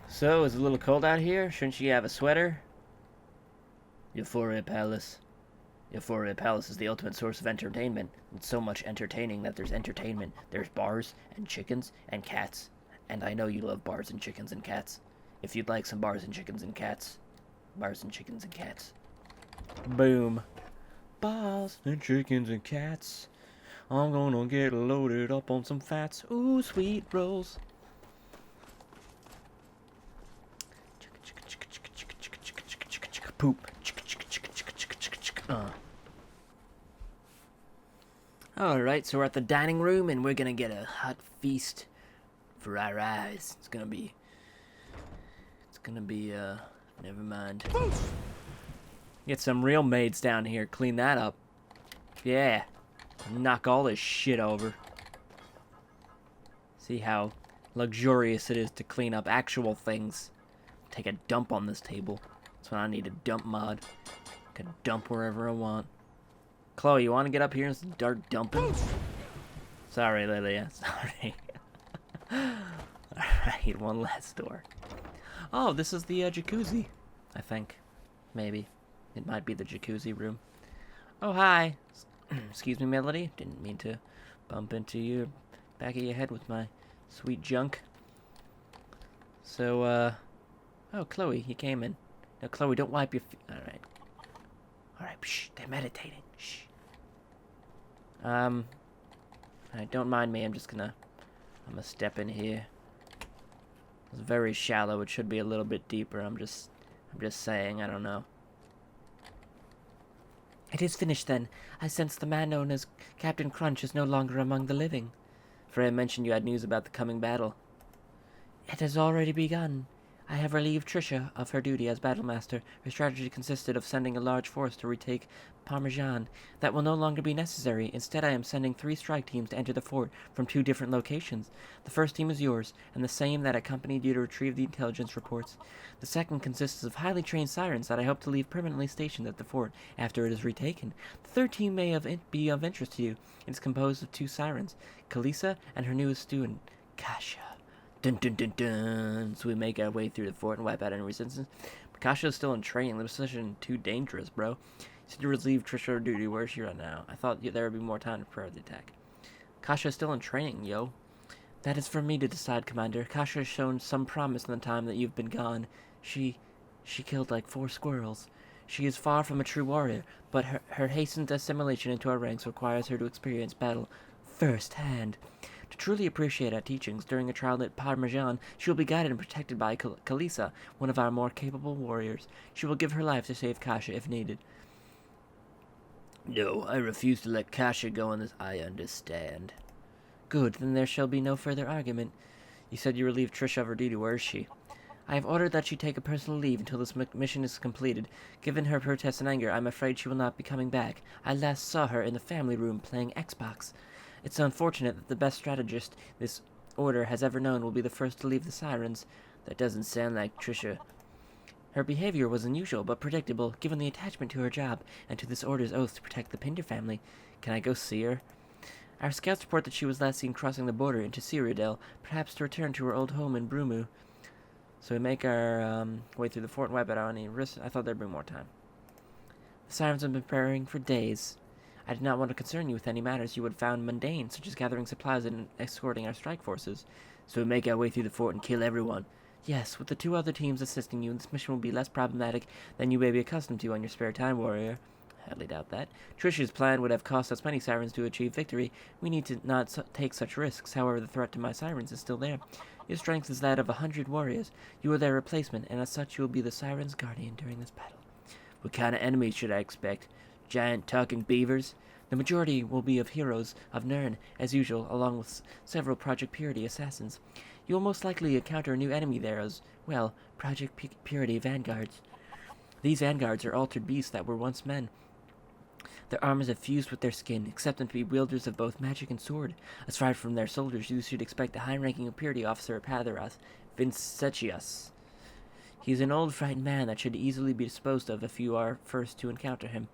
So, is it a little cold out here? Shouldn't you have a sweater? Euphoria Palace. Euphoria Palace is the ultimate source of entertainment. It's so much entertaining that there's entertainment. There's bars and chickens and cats. And I know you love bars and chickens and cats. If you'd like some bars and chickens and cats. Bars and chickens and cats. Boom. Bars and chickens and cats. I'm gonna get loaded up on some fats. Ooh, sweet rolls. Poop. Alright, so we're at the dining room and we're gonna get a hot feast for our eyes. It's gonna be, never mind. Get some real maids down here, clean that up. Yeah. Knock all this shit over. See how luxurious it is to clean up actual things. Take a dump on this table. That's when I need a dump mod. I can dump wherever I want. Chloe, you want to get up here and start dumping? Sorry, Lilia. Sorry. Alright, one last door. Oh, this is the jacuzzi. I think. Maybe. It might be the jacuzzi room. Oh, hi. Excuse me, Melody. Didn't mean to bump into you back of your head with my sweet junk. So, oh, Chloe, you came in. No, Chloe, don't wipe your feet. Alright. Alright, shh, they're meditating. Shh. Alright, don't mind me. I'm gonna step in here. It's very shallow. It should be a little bit deeper. I'm just saying. I don't know. It is finished, then. I sense the man known as Captain Crunch is no longer among the living. Freya mentioned you had news about the coming battle. It has already begun. I have relieved Trisha of her duty as battlemaster. Her strategy consisted of sending a large force to retake Parmesan. That will no longer be necessary. Instead, I am sending 3 strike teams to enter the fort from 2 different locations. The first team is yours, and the same that accompanied you to retrieve the intelligence reports. The second consists of highly trained sirens that I hope to leave permanently stationed at the fort after it is retaken. The third team may be of interest to you. It is composed of 2 sirens, Kalisa and her newest student, Kasha. Dun dun dun dun. So we make our way through the fort and wipe out any resistance. But Kasha is still in training. This position too dangerous, bro. You said you relieved Trisha of duty. Where is she right now? I thought there would be more time to prepare the attack. Kasha is still in training, yo. That is for me to decide, Commander. Kasha has shown some promise in the time that you've been gone. She killed like 4 squirrels. She is far from a true warrior, but her hastened assimilation into our ranks requires her to experience battle firsthand. To truly appreciate our teachings during a trial at Parmesan, she will be guided and protected by Kalisa, one of our more capable warriors. She will give her life to save Kasha if needed. No, I refuse to let Kasha go on this. I understand. Good, then there shall be no further argument. You said you relieved Trisha of her duty. Where is she? I have ordered that she take a personal leave until this mission is completed. Given her protests and anger, I'm afraid she will not be coming back. I last saw her in the family room playing Xbox. It's unfortunate that the best strategist this order has ever known will be the first to leave the sirens. That doesn't sound like Trisha. Her behavior was unusual but predictable, given the attachment to her job and to this order's oath to protect the Pinder family. Can I go see her? Our scouts report that she was last seen crossing the border into Cyrodiil, perhaps to return to her old home in Brumu. So we make our way through the fort and wipe out any risks. I thought there'd be more time. The sirens have been preparing for days. I did not want to concern you with any matters you would have found mundane, such as gathering supplies and escorting our strike forces. So we make our way through the fort and kill everyone. Yes, with the 2 other teams assisting you, this mission will be less problematic than you may be accustomed to on your spare time, warrior. I hardly doubt that. Trisha's plan would have cost us many sirens to achieve victory. We need to not take such risks. However, the threat to my sirens is still there. Your strength is that of 100 warriors. You are their replacement, and as such you will be the sirens' guardian during this battle. What kind of enemies should I expect? Giant talking beavers? The majority will be of heroes of Nirn, as usual, along with several Project Purity assassins. You will most likely encounter a new enemy there as well, Project Purity vanguards. These vanguards are altered beasts that were once men. Their armors have fused with their skin, accept them to be wielders of both magic and sword. Aside from their soldiers, you should expect the high-ranking Purity officer of Patheras, Vincetius. He is an old, frightened man that should easily be disposed of if you are first to encounter him.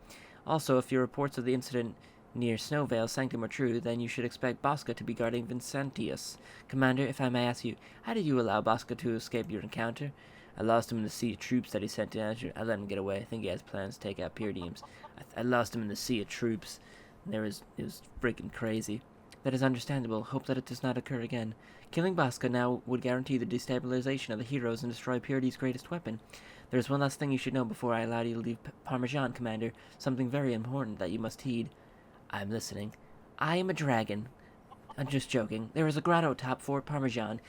Also, if your reports of the incident near Snowvale Sanctum are true, then you should expect Bosca to be guarding Vincentius. Commander, if I may ask you, how did you allow Bosca to escape your encounter? I lost him in the sea of troops that he sent to Azure. I let him get away. I think he has plans to take out Pyrrhiums. I lost him in the sea of troops. It was freaking crazy. That is understandable. Hope that it does not occur again. Killing Bosca now would guarantee the destabilization of the heroes and destroy Purity's greatest weapon. There is one last thing you should know before I allow you to leave Parmesan, Commander. Something very important that you must heed. I'm listening. I am a dragon. I'm just joking. There is a grotto atop Fort Parmesan.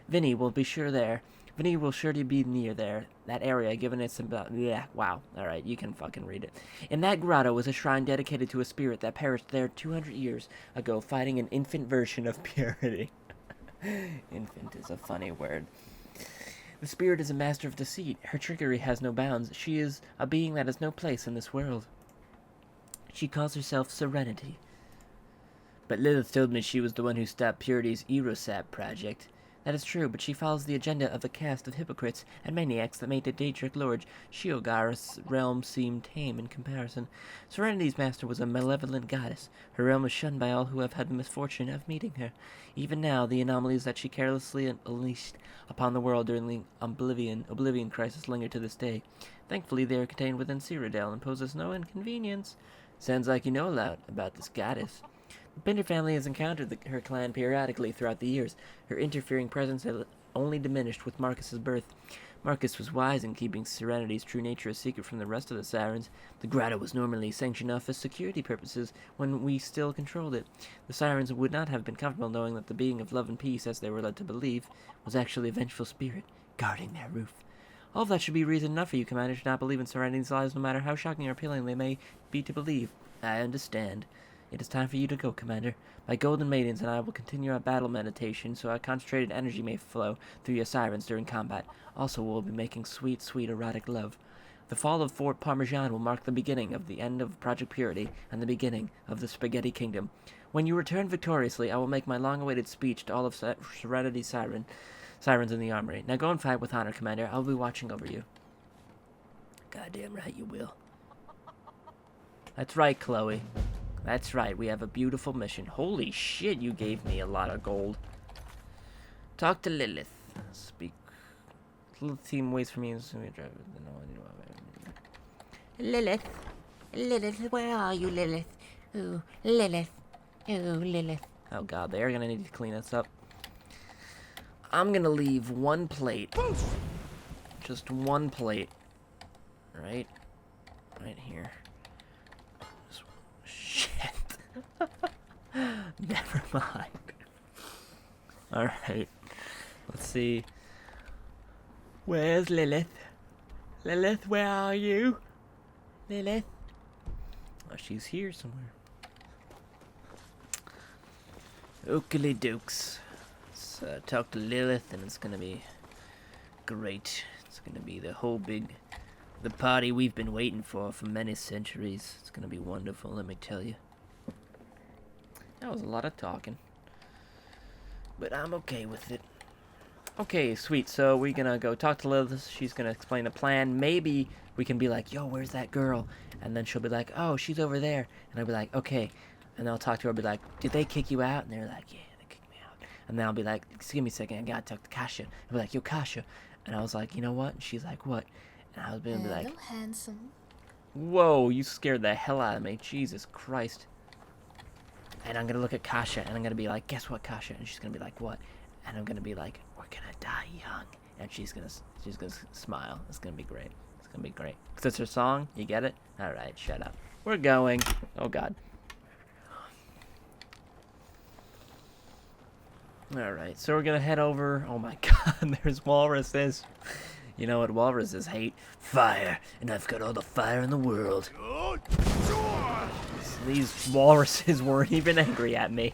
Vinny will be sure there. Vinny will surely be near there. That area, given its about... Yeah, wow. Alright, you can fucking read it. In that grotto is a shrine dedicated to a spirit that perished there 200 years ago, fighting an infant version of purity. Infant is a funny word. The spirit is a master of deceit. Her trickery has no bounds. She is a being that has no place in this world. She calls herself Serenity. But Lilith told me she was the one who stopped Purity's Erosap project. That is true, but she follows the agenda of a caste of hypocrites and maniacs that made the Daedric Lord Sheogar's realm seem tame in comparison. Serenity's master was a malevolent goddess. Her realm is shunned by all who have had the misfortune of meeting her. Even now, the anomalies that she carelessly unleashed upon the world during the Oblivion crisis linger to this day. Thankfully, they are contained within Cyrodiil and pose us no inconvenience. Sounds like you know a lot about this goddess. The Pinder family has encountered her clan periodically throughout the years. Her interfering presence has only diminished with Marcus's birth. Marcus was wise in keeping Serenity's true nature a secret from the rest of the Sirens. The grotto was normally sanctioned off for security purposes when we still controlled it. The Sirens would not have been comfortable knowing that the being of love and peace, as they were led to believe, was actually a vengeful spirit guarding their roof. All of that should be reason enough for you, Commander, to not believe in Serenity's lies, no matter how shocking or appealing they may be to believe. I understand. It is time for you to go, Commander. My golden maidens and I will continue our battle meditation so our concentrated energy may flow through your sirens during combat. Also, we'll be making sweet, sweet erotic love. The fall of Fort Parmesan will mark the beginning of the end of Project Purity and the beginning of the Spaghetti Kingdom. When you return victoriously, I will make my long-awaited speech to all of Serenity's sirens in the armory. Now go and fight with honor, Commander. I'll be watching over you. Goddamn right you will. That's right, Chloe. That's right, we have a beautiful mission. Holy shit, you gave me a lot of gold. Talk to Lilith. Speak. Lilith team waits for me. Lilith. Lilith, where are you, Lilith? Ooh, Lilith. Ooh, Lilith. Oh god, they are gonna need to clean us up. I'm gonna leave one plate. Just one plate. Right here. Shit. Never mind. Alright. Let's see. Where's Lilith? Lilith, where are you? Lilith? Oh, she's here somewhere. Oakley Dukes. Let's talk to Lilith, and it's gonna be great. It's gonna be the party we've been waiting for many centuries. It's gonna be wonderful, let me tell you. That was a lot of talking. But I'm okay with it. Okay, sweet. So we're gonna go talk to Lilith. She's gonna explain the plan. Maybe we can be like, yo, where's that girl? And then she'll be like, oh, she's over there. And I'll be like, okay. And I'll talk to her. I'll be like, did they kick you out? And they're like, yeah, they kicked me out. And then I'll be like, excuse me a second, I gotta talk to Kasha. I'll be like, yo, Kasha. And I was like, you know what? And she's like, what? And I was gonna be like, hello, handsome. Whoa, you scared the hell out of me. Jesus Christ. And I'm gonna look at Kasha, and I'm gonna be like, guess what, Kasha? And she's gonna be like, what? And I'm gonna be like, we're gonna die young. And she's gonna smile. It's gonna be great. It's gonna be great. Cause it's her song. You get it? All right, shut up. We're going. Oh God. All right, so we're gonna head over. Oh my God, there's walruses. You know what walruses hate? Fire, and I've got all the fire in the world. These walruses weren't even angry at me.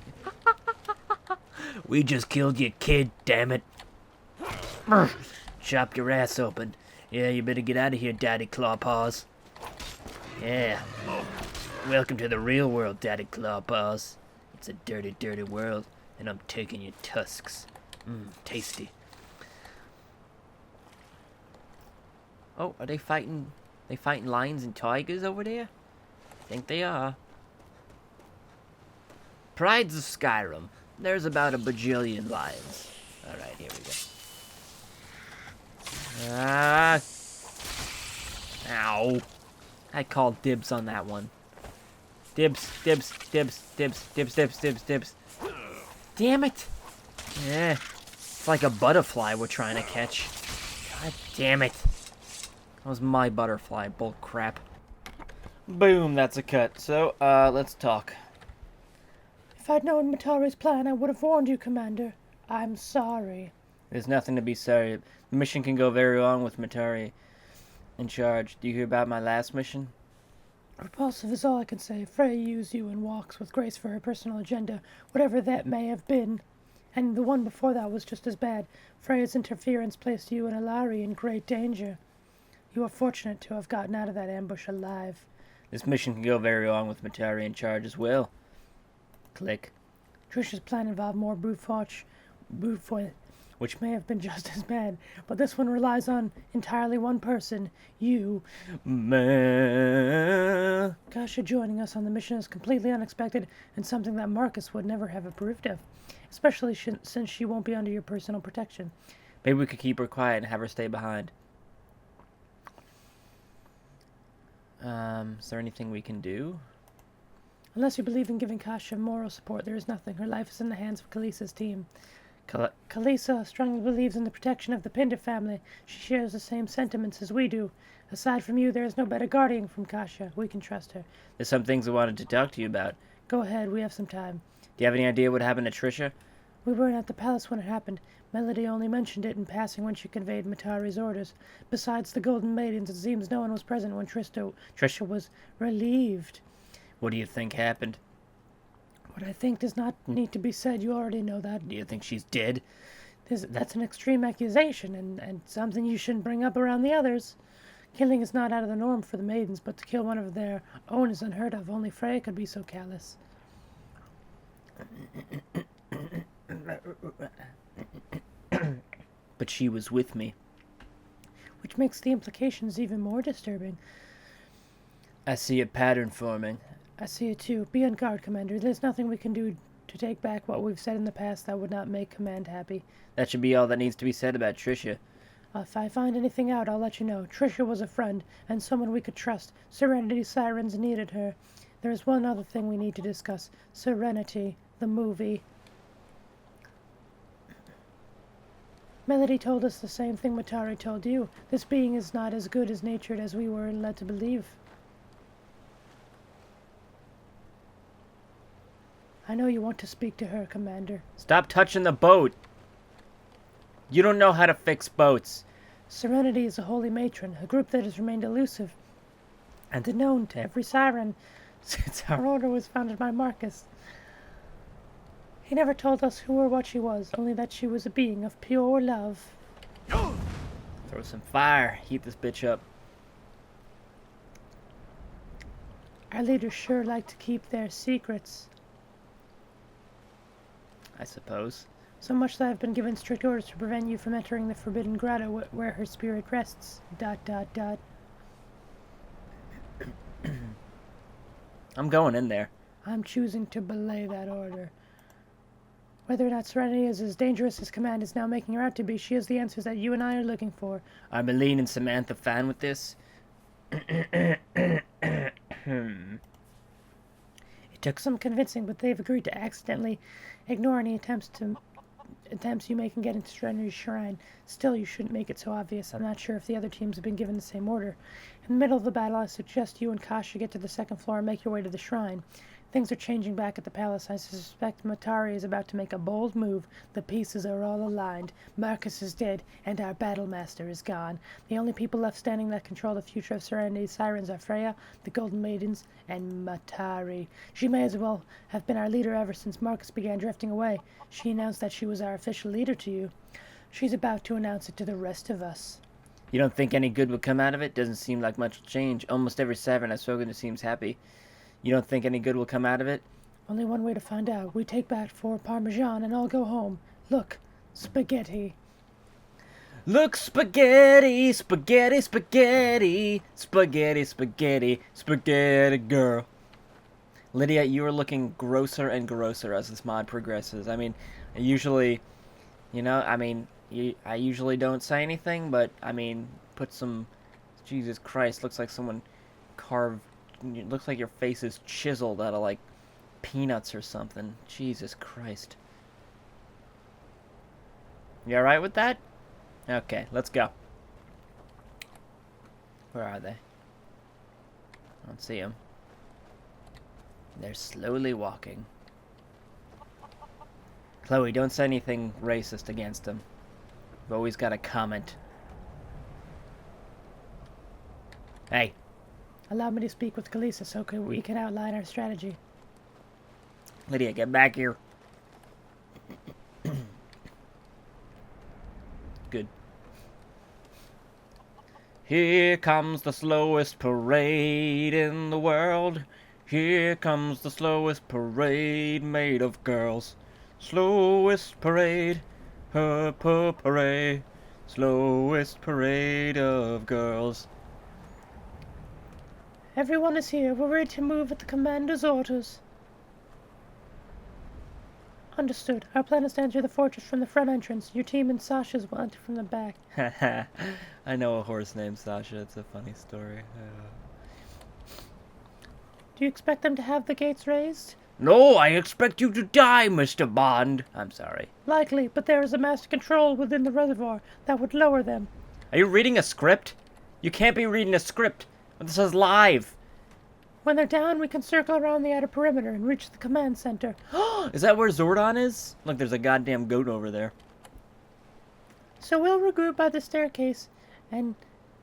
We just killed your kid, damn it. Chop your ass open. Yeah, you better get out of here, Daddy Clawpaws. Yeah. Welcome to the real world, Daddy Clawpaws. It's a dirty, dirty world, and I'm taking your tusks. Tasty. Oh, are they fighting? They fighting lions and tigers over there? I think they are. Prides of Skyrim. There's about a bajillion lions. Alright, here we go. Ah! Ow. I called dibs on that one. Dibs, dibs, dibs, dibs, dibs, dibs, dibs, dibs. Damn it! Yeah. It's like a butterfly we're trying to catch. God damn it. That was my butterfly, bull crap. Boom, that's a cut. So, let's talk. If I'd known Matari's plan, I would have warned you, Commander. I'm sorry. There's nothing to be sorry. The mission can go very wrong with Matari in charge. Do you hear about my last mission? Repulsive is all I can say. Freya used you and walks with grace for her personal agenda, whatever that may have been. And the one before that was just as bad. Freya's interference placed you and Alari in great danger. You are fortunate to have gotten out of that ambush alive. This mission can go very wrong with Matari in charge as well. Click. Trish's plan involved more brute force, which may have been just as bad, but this one relies on entirely one person, you. Kasha joining us on the mission is completely unexpected and something that Marcus would never have approved of, especially since she won't be under your personal protection. Maybe we could keep her quiet and have her stay behind. Is there anything we can do? Unless you believe in giving Kasha moral support, there is nothing. Her life is in the hands of Kalisa's team. Kalisa strongly believes in the protection of the Pinder family. She shares the same sentiments as we do. Aside from you, there is no better guardian from Kasha. We can trust her. There's some things I wanted to talk to you about. Go ahead, we have some time. Do you have any idea what happened to Trisha? We weren't at the palace when it happened. Melody only mentioned it in passing when she conveyed Matari's orders. Besides the Golden Maidens, it seems no one was present when Trisha was relieved. What do you think happened? What I think does not need to be said. You already know that. Do you think she's dead? That's an extreme accusation, and something you shouldn't bring up around the others. Killing is not out of the norm for the maidens, but to kill one of their own is unheard of. Only Freya could be so callous. But she was with me. Which makes the implications even more disturbing. I see a pattern forming. I see it too. Be on guard, Commander. There's nothing we can do to take back what we've said in the past that would not make Command happy. That should be all that needs to be said about Trisha. If I find anything out, I'll let you know. Trisha was a friend, and someone we could trust. Serenity Sirens needed her. There is one other thing we need to discuss. Serenity, the movie. Melody told us the same thing Matari told you. This being is not as good as natured as we were led to believe. I know you want to speak to her, Commander. Stop touching the boat! You don't know how to fix boats. Serenity is a holy matron, a group that has remained elusive and unknown to every siren since our order was founded by Marcus. He never told us who or what she was, only that she was a being of pure love. Throw some fire. Heat this bitch up. Our leaders sure like to keep their secrets. I suppose. So much that I've been given strict orders to prevent you from entering the forbidden grotto where her spirit rests. ... I'm going in there. I'm choosing to belay that order. Whether or not Serenity is as dangerous as Command is now making her out to be, she has the answers that you and I are looking for. Are Meline and Samantha fine with this? It took some convincing, but they've agreed to accidentally ignore any attempts you make in getting to Serenity's shrine. Still, you shouldn't make it so obvious. I'm not sure if the other teams have been given the same order. In the middle of the battle, I suggest you and Kasha get to the second floor and make your way to the shrine. Things are changing back at the palace. I suspect Matari is about to make a bold move. The pieces are all aligned. Marcus is dead, and our battle master is gone. The only people left standing that control the future of Serenity's Sirens are Freya, the Golden Maidens, and Matari. She may as well have been our leader ever since Marcus began drifting away. She announced that she was our official leader to you. She's about to announce it to the rest of us. You don't think any good would come out of it? Doesn't seem like much will change. Almost every Siren I've spoken to seems happy. You don't think any good will come out of it? Only one way to find out. We take back 4 Parmesan and I'll go home. Look, spaghetti. Look, spaghetti, spaghetti, spaghetti, spaghetti, spaghetti, spaghetti girl. Lydia, you are looking grosser and grosser as this mod progresses. I mean, I usually, I usually don't say anything, but, I mean, put some... Jesus Christ, looks like someone carved... It looks like your face is chiseled out of, like, peanuts or something. Jesus Christ. You alright with that? Okay, let's go. Where are they? I don't see them. They're slowly walking. Chloe, don't say anything racist against them. You've always got to comment. Hey. Allow me to speak with Kalisa so we can outline our strategy. Lydia, get back here. Good. Here comes the slowest parade in the world. Here comes the slowest parade made of girls. Slowest parade, parade. Slowest parade of girls. Everyone is here. We're ready to move at the commander's orders. Understood. Our plan is to enter the fortress from the front entrance. Your team and Sasha's will enter from the back. I know a horse named Sasha. It's a funny story. Do you expect them to have the gates raised? No, I expect you to die, Mr. Bond. I'm sorry. Likely, but there is a master control within the reservoir that would lower them. Are you reading a script? You can't be reading a script. This is live. When they're down, we can circle around the outer perimeter and reach the command center. Is that where Zordon is? Look, there's a goddamn goat over there. So we'll regroup by the staircase, and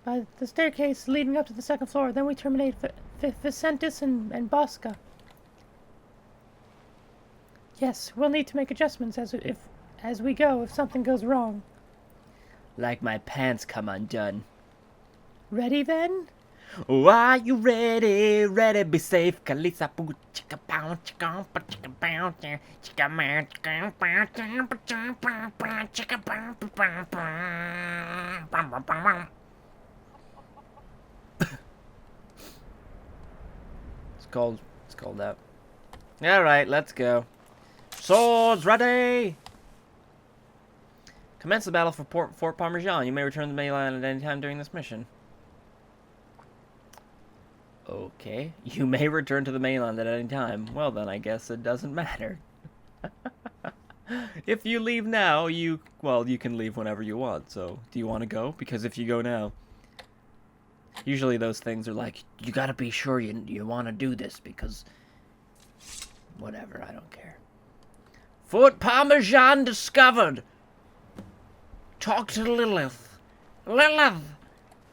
by the staircase leading up to the second floor. Then we terminate Vicentis and Bosca. Yes, we'll need to make adjustments as we go if something goes wrong. Like my pants come undone. Ready then? Oh, are you ready? Ready, be safe. Kalisa poo chicka pound chicka chicka pound chicka man chicka pound. It's cold out. Alright, let's go. Swords ready! Commence the battle for Fort Parmesan. You may return to the mainland at any time during this mission. Okay. You may return to the mainland at any time. Well then, I guess it doesn't matter. If you leave now, you can leave whenever you want. So, do you want to go? Because if you go now... Usually those things are like, you gotta be sure you want to do this because... Whatever, I don't care. Fort Parmesan discovered! Talk to Lilith. Lilith,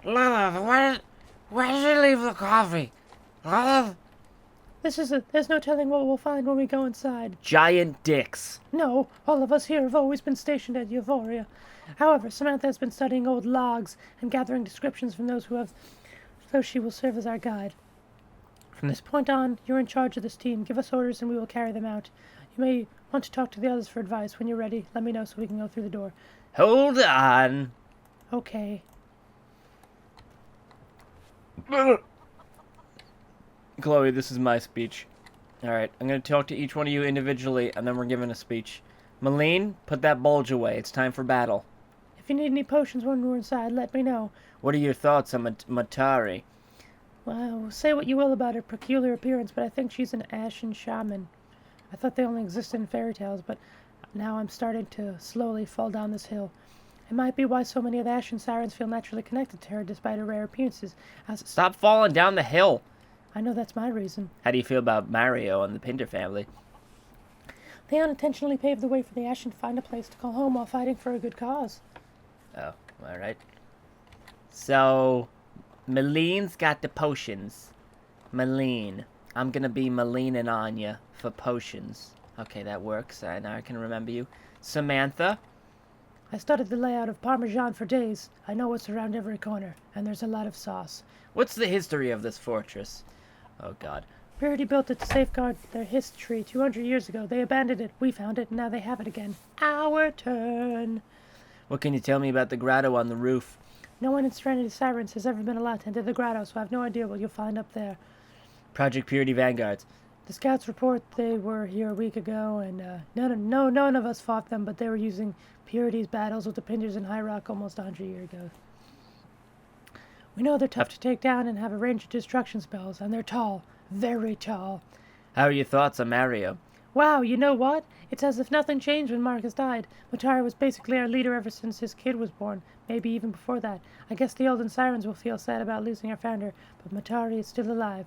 where did you leave the coffee? Lilith? There's no telling what we'll find when we go inside. Giant dicks. No, all of us here have always been stationed at Euphoria. However, Samantha has been studying old logs and gathering descriptions from those who have, so she will serve as our guide. From this point on, you're in charge of this team. Give us orders and we will carry them out. You may want to talk to the others for advice. When you're ready, let me know so we can go through the door. Hold on. Okay. Chloe, this is my speech. Alright, I'm going to talk to each one of you individually, and then we're giving a speech. Malene, put that bulge away. It's time for battle. If you need any potions when we're inside, let me know. What are your thoughts on Matari? Well, say what you will about her peculiar appearance, but I think she's an ashen shaman. I thought they only existed in fairy tales, but now I'm starting to slowly fall down this hill. It might be why so many of the Ashen Sirens feel naturally connected to her despite her rare appearances. Stop falling down the hill! I know that's my reason. How do you feel about Mario and the Pinter family? They unintentionally paved the way for the Ashen to find a place to call home while fighting for a good cause. Oh, alright. So, Malene's got the potions. Malene. I'm gonna be Malene and Anya for potions. Okay, that works. Now I can remember you. Samantha. I studied the layout of Parmesan for days. I know what's around every corner, and there's a lot of sauce. What's the history of this fortress? Oh, God. Purity built it to safeguard their history 200 years ago. They abandoned it. We found it, and now they have it again. Our turn. What can you tell me about the grotto on the roof? No one in Serenity Sirens has ever been allowed to enter the grotto, so I have no idea what you'll find up there. Project Purity Vanguards. The scouts report they were here a week ago, and none of us fought them, but they were using Purity's battles with the Pinders in High Rock almost 100 years ago. We know they're tough to take down and have a range of destruction spells, and they're tall, very tall. How are your thoughts on Mario? Wow, you know what? It's as if nothing changed when Marcus died. Mutari was basically our leader ever since his kid was born, maybe even before that. I guess the Olden Sirens will feel sad about losing our founder, but Mutari is still alive.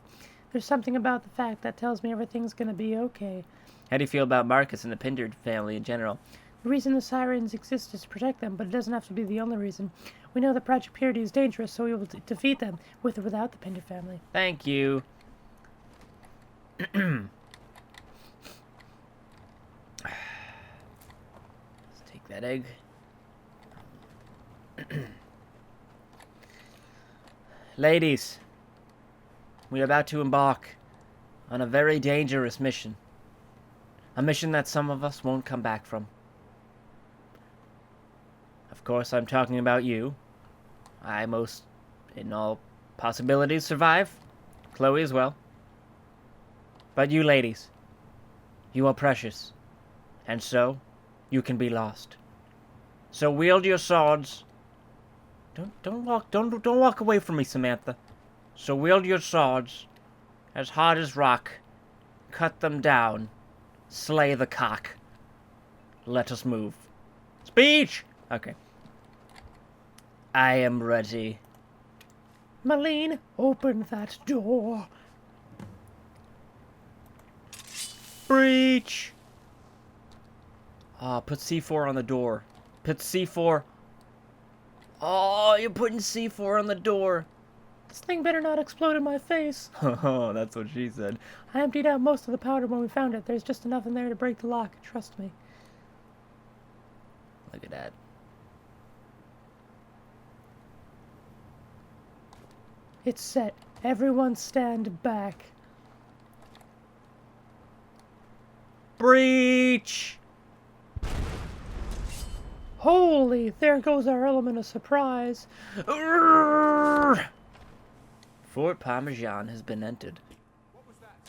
There's something about the fact that tells me everything's gonna be okay. How do you feel about Marcus and the Pinder family in general? The reason the Sirens exist is to protect them, but it doesn't have to be the only reason. We know that Project Purity is dangerous, so we will defeat them, with or without the Pinder family. Thank you. Let's take that egg. Ladies, we are about to embark on a very dangerous mission. A mission that some of us won't come back from. Of course, I'm talking about you. I most, in all possibilities, survive. Chloe as well. But you ladies, you are precious. And so, you can be lost. So wield your swords. Don't walk away from me, Samantha. So wield your swords as hard as rock. Cut them down. Slay the cock. Let us move. Speech! Okay. I am ready. Marlene, open that door. Breach! Put C4 on the door. Put C4. Oh, you're putting C4 on the door. This thing better not explode in my face. Oh, that's what she said. I emptied out most of the powder when we found it. There's just enough in there to break the lock. Trust me. Look at that. It's set. Everyone stand back. Breach! Holy, there goes our element of surprise. Fort Parmesan has been entered.